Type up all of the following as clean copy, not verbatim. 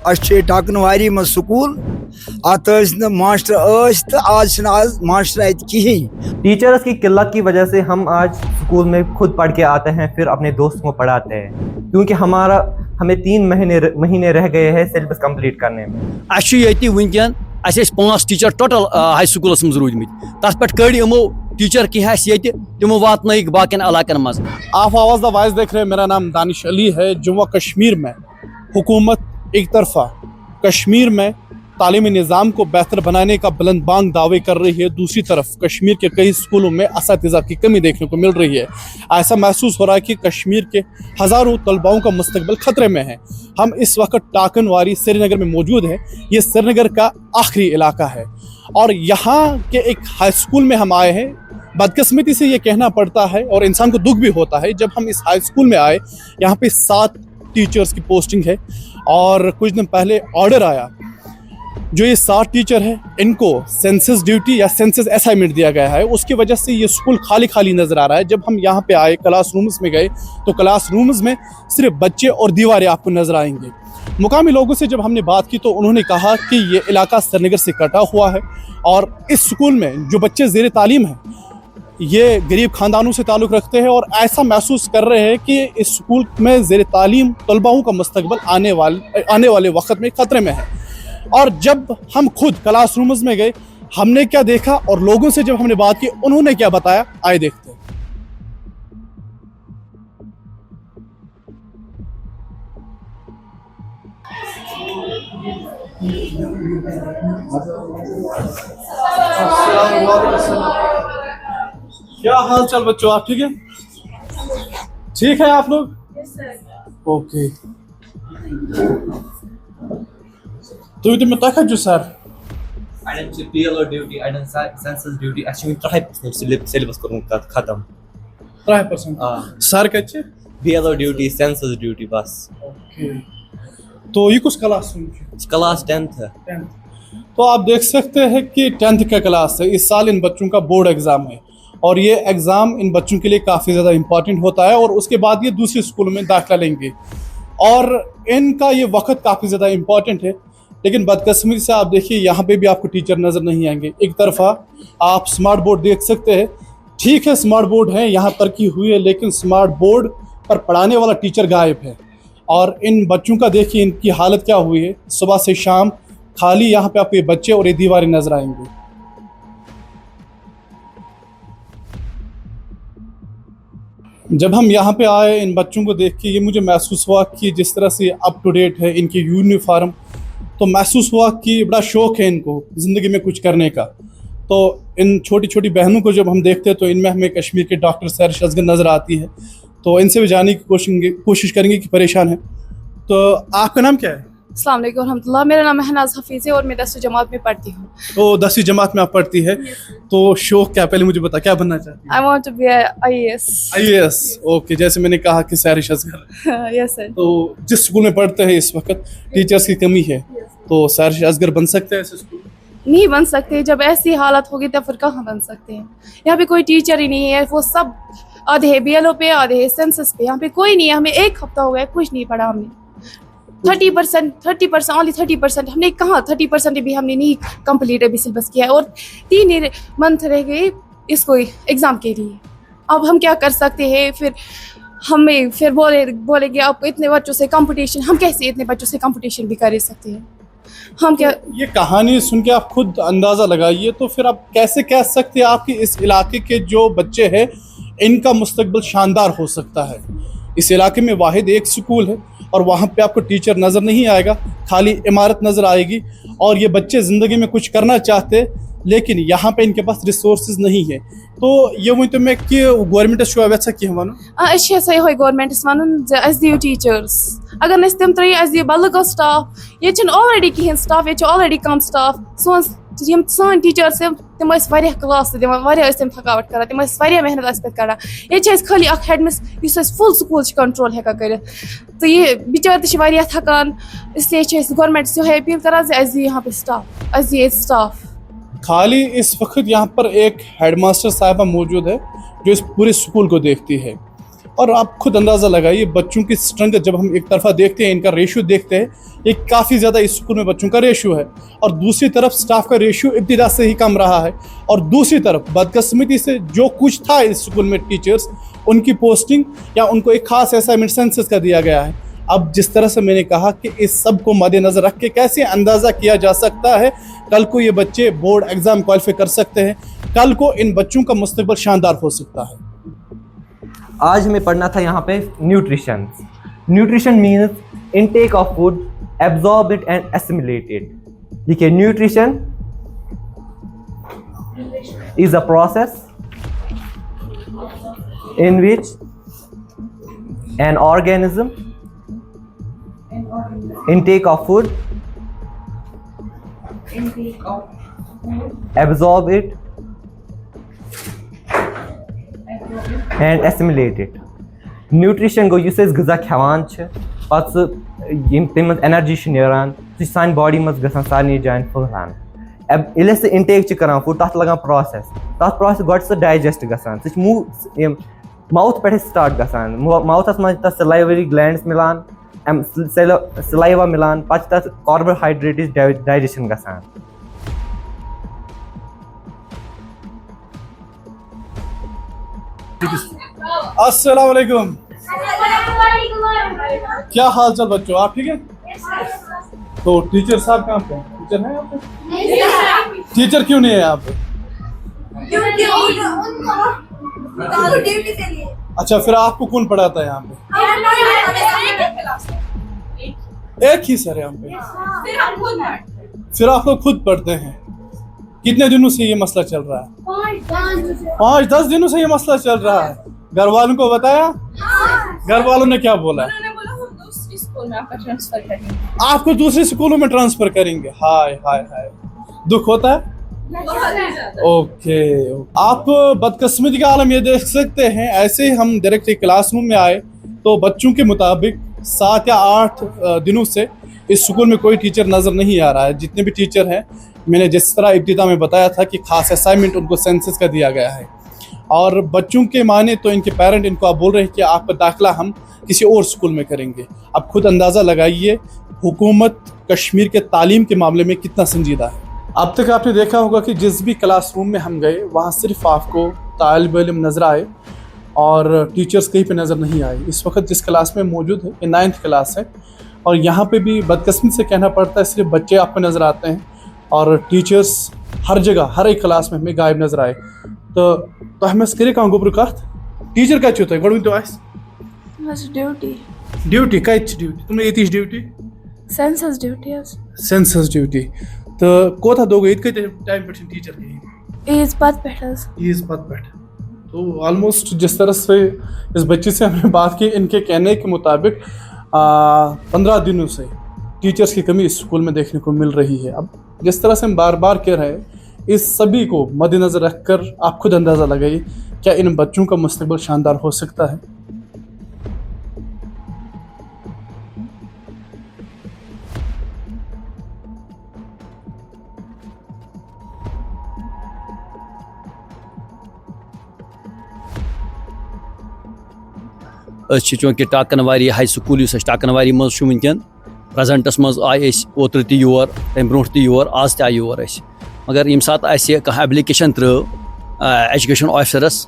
अच्छे टाकनवारी में स्कूल अत मास्टर तो आज मास्टर अत कहें। टीचर्स की किल्लत की वजह से हम आज स्कूल में खुद पढ़ के आते हैं, फिर अपने दोस्तों को पढ़ाते हैं, क्योंकि हमें 3 महीने रह गए हैं सिलेबस कंप्लीट करने में। वनकन 5 टीचर टोटल हाई स्कूल मज रूदमत तथ पे कड़ यमो टीचर कह तमो वात बाकिन इलाकन मज। आप आवाज़ द वॉइस देख रहे हैं। मेरा नाम दानिश अली है। जम्मू कश्मीर में हुकूमत एक तरफा कश्मीर में तालीमी निज़ाम को बेहतर बनाने का बुलंद बांग दावे कर रही है, दूसरी तरफ कश्मीर के कई स्कूलों में असातिज़ा की कमी देखने को मिल रही है। ऐसा महसूस हो रहा है कि कश्मीर के हज़ारों तलबाओं का मुस्तकबिल ख़तरे में है। हम इस वक्त टाकनवारी श्रीनगर में मौजूद हैं। ये श्रीनगर का आखिरी इलाका है और यहाँ के एक हाई स्कूल में हम आए हैं। बदकिस्मती से ये कहना पड़ता है और इंसान को दुख भी होता है, जब हम इस हाई स्कूल में आए यहाँ पे 7 टीचर्स की पोस्टिंग है और कुछ दिन पहले ऑर्डर आया जो ये 7 टीचर हैं इनको सेंसस ड्यूटी या सेंसस असाइनमेंट दिया गया है। उसकी वजह से ये स्कूल खाली खाली नज़र आ रहा है। जब हम यहाँ पे आए क्लास रूम्स में गए तो क्लास रूम्स में सिर्फ बच्चे और दीवारें आपको नज़र आएंगे। मुकामी लोगों से जब हमने बात की तो उन्होंने कहा कि ये इलाका श्रीनगर से कटा हुआ है और इस स्कूल में जो बच्चे ज़ेर तालीम हैं ये गरीब ख़ानदानों से ताल्लुक़ रखते हैं और ऐसा महसूस कर रहे हैं कि इस स्कूल में ज़ेर तालीम तलबाओं का मुस्तकबिल आने वाले वक्त में ख़तरे में है। और जब हम खुद क्लास रूम्स में गए हमने क्या देखा और लोगों से जब हमने बात की उन्होंने क्या बताया, आए देखते हैं। क्या हाल चाल बच्चों, आप ठीक है? ठीक है आप लोग? ओके। तो ये मैं तक जो सर अड़न PLO ड्यूटी, अड़न सेंसस ड्यूटी, अच्छी 3% सिलेबस करूँ खत्म। 3% सर कच्चे PLO ड्यूटी, सेंसस ड्यूटी बस। ओके। तो ये कुछ क्लास क्लास 10th है। तो आप देख सकते हैं कि 10th का क्लास है। इस साल इन बच्चों का बोर्ड एग्ज़ाम है और ये एग्ज़ाम इन बच्चों के लिए काफ़ी ज़्यादा इम्पॉर्टेंट होता है और उसके बाद ये दूसरे स्कूलों में दाखिला लेंगे और इनका ये वक्त काफ़ी ज़्यादा इम्पॉर्टेंट है। लेकिन बदकिस्मती से आप देखिए यहाँ पे भी आपको टीचर नज़र नहीं आएंगे। एक तरफा आप स्मार्ट बोर्ड देख सकते हैं, ठीक है स्मार्ट बोर्ड है, यहाँ तरक्की हुई है, लेकिन स्मार्ट बोर्ड पर पढ़ाने वाला टीचर गायब है। और इन बच्चों का देखिए इनकी हालत क्या हुई है, सुबह से शाम खाली यहाँ पे आपको ये बच्चे और ये दीवारें नज़र आएंगे। जब हम यहाँ पे आए इन बच्चों को देख के ये मुझे महसूस हुआ कि जिस तरह से अप टू डेट है इनकी यूनिफॉर्म, तो महसूस हुआ कि बड़ा शौक़ है इनको ज़िंदगी में कुछ करने का। तो इन छोटी छोटी बहनों को जब हम देखते हैं तो इनमें हमें कश्मीर के डॉक्टर सैरिश असगर नज़र आती है, तो इनसे भी जानने की कोशिश करेंगे कि परेशान है। तो आपका नाम क्या है? अस्सलाम वालेकुम रहमतुल्लाह। मेरा नाम महनाज हफीज़ है और मैं 10वीं जमात में पढ़ती हूँ। तो 10वीं जमात में आप पढ़ती है, तो शौक़ क्या, पहले मुझे बता क्या बनना चाहती है? I want to be IAS। IAS, okay. जैसे मैंने कहा कि सैरिश असगर यस सर। तो जिस स्कूल में पढ़ते हैं इस वक्त टीचर्स की कमी है, तो सैरिश असगर बन सकते हैं ऐसे स्कूल? नहीं बन सकते। जब ऐसी हालत होगी तब फिर कहाँ बन सकते हैं? यहाँ पे कोई टीचर ही नहीं है, वो सब आधे BLO पे, आधे सेंसस पे। यहाँ पे कोई नहीं है। हमें 1 हफ्ता हो गया कुछ नहीं पढ़ा हमने। 30% ओनली 30%। हमने कहाँ 30% भी हमने नहीं कंप्लीट अभी सिलेबस किया है और 3 मंथ रह गए इसको एग्ज़ाम के लिए। अब हम क्या कर सकते हैं? फिर हमें फिर बोलेंगे आपको इतने बच्चों से कंपटीशन। हम कैसे इतने बच्चों से कंपटीशन भी कर सकते हैं? हम क्या ये कहानी सुन के आप खुद अंदाज़ा लगाइए, तो फिर आप कैसे कह सकते हैं आपके इस इलाके के जो बच्चे हैं इनका मुस्तकबिल शानदार हो सकता है? इस इलाके में वाहिद एक स्कूल है और वहाँ पे आपको टीचर नज़र नहीं आएगा, खाली इमारत नज़र आएगी और ये बच्चे ज़िंदगी में कुछ करना चाहते लेकिन यहाँ पे इनके पास रिसोर्सेज नहीं है। तो ये वही तो मैं कि गवर्नमेंट वेसा कि गवर्नमेंट दियो टीचर्स अगर नस तम त्रे दियो बदल स्टाफ। ये ऑलरेडी कहें स्टाफ, ये ऑलरेडी कम स्टाफ। सन टीचर्स तम क्लास दिवान थकावट कर, तम मेहनत पे कर। ये खाली हेडमिस फुल स्कूल कंट्रोल हेका कर। तो ये बिचार थकान, इसलिए गवर्नमेंट से अपील कर यहाँ पे स्टाफ। खाली इस वक्त यहाँ पर एक हेडमास्टर साहिबा मौजूद है जो इस पूरे स्कूल को देखती है। और आप खुद अंदाज़ा लगाइए बच्चों की स्ट्रेंथ जब हम एक तरफा देखते हैं, इनका रेशियो देखते हैं, ये काफ़ी ज़्यादा इस स्कूल में बच्चों का रेशियो है, और दूसरी तरफ स्टाफ का रेशियो इब्तिदा से ही कम रहा है, और दूसरी तरफ बदकिस्मती से जो कुछ था इस स्कूल में टीचर्स, उनकी पोस्टिंग या उनको एक खास असाइनमेंट सेंसस का दिया गया है। अब जिस तरह से मैंने कहा कि इस सब को मद्देनज़र रख के कैसे अंदाज़ा किया जा सकता है कल को ये बच्चे बोर्ड एग्ज़ाम क्वालिफाई कर सकते हैं, कल को इन बच्चों का मुस्तकबिल शानदार हो सकता है। आज हमें पढ़ना था यहाँ पे nutrition. Nutrition means intake of food, absorb it and assimilate it. देखिए, nutrition is a process in which an organism intake of food, absorb it and assimilate it. Nutrition go yus غذا کھیوان چھ پتہ سہ یم تم energy چھ نیران سہ سانہ باڈی مز گژھان سارنٕے جایَن پھٔہلان. ییٚلہِ أسۍ اِنٹیک چھِ کران فُڈ تَتھ لگان پرٛوسٮ۪س، تَتھ پرٛوسٮ۪س گۄڈٕ سُہ ڈایجَسٹ گژھان، سُہ چھِ یِم ماوُتھ پٮ۪ٹھٕے سٹاٹ گژھان، ماوُتھَس منٛز چھِ تَتھ سلایوری گلینڈٕس مِلان، سلایوا مِلان، پَتہٕ چھِ تَتھ کاربوہایڈریٹٕچ ڈایجَسشن گژھان. अस्सलाम वालेकुम, क्या हाल चाल बच्चों, आप ठीक है? तो टीचर साहब कहाँ पे हैं? टीचर है यहाँ पे? टीचर क्यों नहीं है यहाँ पे? अच्छा, फिर आपको कौन पढ़ाता है यहाँ पे? एक ही सर यहाँ पे? फिर आप लोग खुद पढ़ते हैं? कितने दिनों से ये मसला चल रहा है? 5-10 दिनों से ये मसला चल रहा है. घर वालों को बताया? घर वालों ने क्या बोला? आपको दूसरे स्कूलों में ट्रांसफर करेंगे. हाय हाय हाय, दुख होता है. ओके, आप बदकिस्मती का आलम ये देख सकते हैं. ऐसे ही हम डायरेक्ट क्लासरूम में आए तो बच्चों के मुताबिक 7 या 8 दिनों से इस स्कूल में कोई टीचर नज़र नहीं आ रहा है. जितने भी टीचर हैं, मैंने जिस तरह इब्तिदा में बताया था कि खास असाइनमेंट उनको सेंसस का दिया गया है, और बच्चों के माने तो इनके पेरेंट इनको आप बोल रहे हैं कि आपका दाखिला हम किसी और स्कूल में करेंगे. अब खुद अंदाज़ा लगाइए हुकूमत कश्मीर के तालीम के मामले में कितना संजीदा है. अब तक आपने देखा होगा कि जिस भी क्लासरूम में हम गए वहाँ सिर्फ आपको तालिब इल्म नज़र आए और टीचर्स कहीं पे नज़र नहीं आए. इस वक्त जिस क्लास में मौजूद है ये 9th क्लास है, और यहाँ पे भी बदकिस्मती से कहना पड़ता है सिर्फ बच्चे आपको नज़र आते हैं और टीचर्स हर जगह हर एक क्लास में हमें गायब नज़र आए. तो हमें करे कहाँ गोबर कत टीचर कत तुम गोड़ तो ड्यूटी ड्यूटी कत ड्यूटी तुम ये duty census duty census duty. तो कोथा दो गई टाइम पे टीचर गई ईज पद पे ईज पद पे. तो ऑलमोस्ट जिस तरह से इस बच्चे से हमने बात की, इनके कहने के मुताबिक 15 दिनों से टीचर्स की कमी इस स्कूल में देखने को मिल रही है. अब जिस तरह से हम बार बार कह रहे हैं, इस सभी को मद्देनज़र रखकर आप खुद अंदाज़ा लगाइए क्या इन बच्चों का मुस्तकबिल शानदार हो सकता है. चूँकि टाकनवारी हाई स्कूल टाकनवारी मज वनकन प्रेजेंटस मज आए ओतर त योर तम ब्रोह त योर आज त आए योर मगर यम सात कह एप्लिकेशन त्रो एजुकेशन ऑफिसरस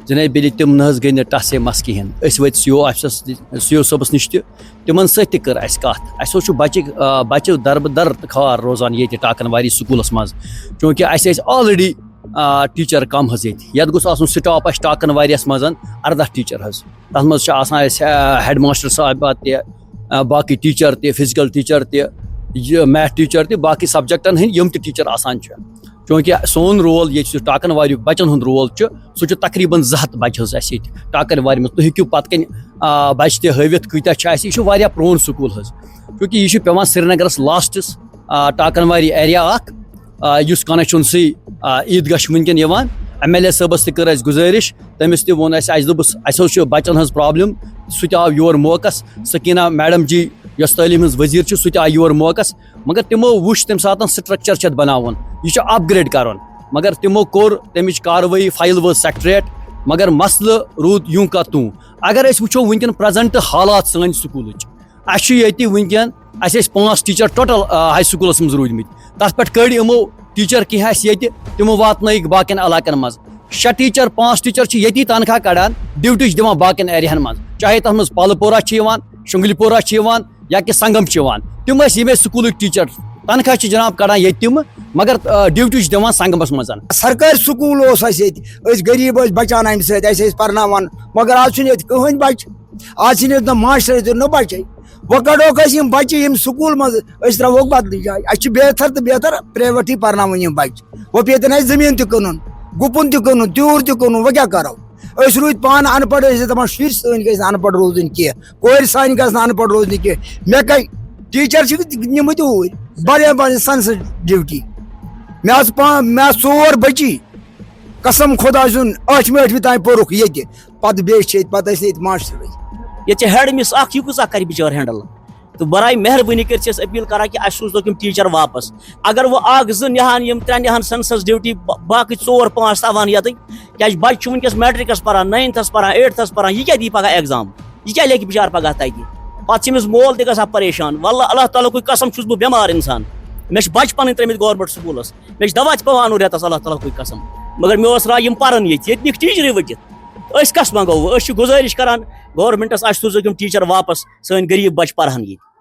जनाब बिल तम न गई न टस मस कहें वत सी ओ सबस नश तिमन सत कर कत बच्चे दरबदर खार रोजान ये टाकनवारी स्कूलस मज चूँकि ऑलरेडी टीचर कम ये गोस स्टाफ टाकनवारियस मज 18 टीचर तथ मज हेड मास्टर साहब बाकी teacher physical teacher math teacher बाकी सब्जेक्टन हम टीचर आसान चूँकि सोन रोल ये टाकनवारी बच्चन हूँ रोल सह तकरीबन 200 बच्चे टाकनवारी मज तुम हेकू पत कन बच्चे हवित कत्या यह प्रोन स्कूल चूँकि यह पेवान श्रीनगरस लास्टस टाकनवारी एरिया उस कॉन्स्टिट्यूंसी ईदगाह वनकन MLA सबस कर गुजारिश तमिस तोन दोपस बच्चन हज प्रॉब्लम सह आव योर मौकस सकीना मैडम जी यस तालीम हज वजीर सह आव योर मौकस मगर तमो वो तम सात स्ट्रक्चर छत बनावन यह अपग्रेड कर मगर तमो कोर तमिच कार्रवाई फाइल वो सेक्रेटरीट مگر مسلہٕ روٗد یوں کا توں. اگر أسۍ وٕچھو وٕنکٮ۪ن پرٛزَنٹ حالات سٲنۍ سکوٗلٕچ, اَسہِ چھُ ییٚتہِ وٕنکٮ۪ن اَسہِ ٲسۍ 5 ٹیٖچَر ٹوٹل ہاے سکوٗلَس منٛز روٗدمٕتۍ. تَتھ پٮ۪ٹھ کٔڑۍ یِمو ٹیٖچَر کینٛہہ اَسہِ ییٚتہِ تِمو واتنٲیِکھ باقیَن علاقَن منٛز. 6 ٹیٖچَر 5 ٹیٖچَر چھِ ییٚتی تنخواہ کَڑان, ڈیوٹی چھِ دِوان باقیَن ایریاہَن منٛز, چاہے تَتھ منٛز پالہٕ پورہ چھِ یِوان, شُنٛگلہِ پورہ چھِ یِوان یا کہ سنگم چھِ یِوان. تِم ٲسۍ ییٚمے سکوٗلٕکۍ ٹیٖچَر, تنخواہ چھِ جناب کَڑان ییٚتہِ تِم مگر ڈیوٹی چھِ دِوان سنگمَس منٛز. سرکٲرۍ سکوٗل اوس اَسہِ ییٚتہِ, أسۍ غریٖب ٲسۍ بَچان اَمہِ سۭتۍ, اَسہِ ٲسۍ پَرناوان, مگر آز چھُنہٕ ییٚتہِ کٕہٕنۍ بَچہِ, آز چھِنہٕ ییٚتہِ نہ ماسٹر ییٚتہِ نہ بَچے. وۄنۍ کَڑوکھ أسۍ یِم بَچہِ یِم سکوٗل منٛز, أسۍ ترٛاوہوکھ بدلٕے جایہِ. اَسہِ چھِ بہتر تہٕ بہتر پرٛیویٹٕے پَرناوٕنۍ یِم بَچہِ. وۄنۍ پیٚتن اَسہِ زٔمیٖن تہِ کٕنُن, گُپُن تہِ کٕنُن, تیوٗر تہِ کٕنُن, وۄنۍ کیٛاہ کَرو؟ أسۍ روٗدۍ پانہٕ اَن پَڑھ, أسۍ ٲسۍ دَپان شُرۍ سٲنۍ گٔژھۍ نہٕ اَن پَڑھ روزٕنۍ کینٛہہ, کورِ سانہِ گژھِ نہٕ اَن پَڑھ روزنہِ کینٛہہ. مےٚ کَے ٹیٖچَر چھِ نِمٕتۍ اوٗرۍ واریاہ واریاہ سَنسٕز ڈیوٹی. مےٚ آسہٕ 4 بٔچی, قسم خۄدا سُنٛد 8مہِ 8مہِ تانۍ پوٚرُکھ ییٚتہِ, پَتہٕ بیٚیہِ چھِ ییٚتہِ, پَتہٕ ٲسۍ ییٚتہِ ماسٹرٕے. یہ ہیڈ مس اخ یہ کۭژاہ کر بچار ہینڈل تو برائے مہربانی کر اپیل کران کہ اہس سوزو تم ٹیچر واپس. اگر وہ 1 نہان یم 3 نہان سنسس ڈیوٹی, باقی 4 5 تاوان یتھ کیازِ بچہ ونکس میٹرکس پران, 9تھس پران, 8تھس پران, یہ کیا دی پگہ ایگزام, یہ کیا لیکہ بچار پگہ تتہ پتہ چھ مول تہ گژھان پریشان. واللہ اللہ تعالیٰ کوئی قسم چھس بہ بیمار انسان, مے بچہ پن ترمت گورمنٹ سکولس, مے دوا تہ پوان ریتس اللہ تعالیٰ کوئی قسم, مگر مے راے یم پرن یہ ٹیچرے ؤٹِتھ. أسۍ کس منگو, أسۍ چھِ گزٲرش کران گورمنٹس اَسہِ سوٗزِو تِم ٹیٖچر واپس, سٲنۍ غریٖب بچہِ پرہن ییٚتہِ.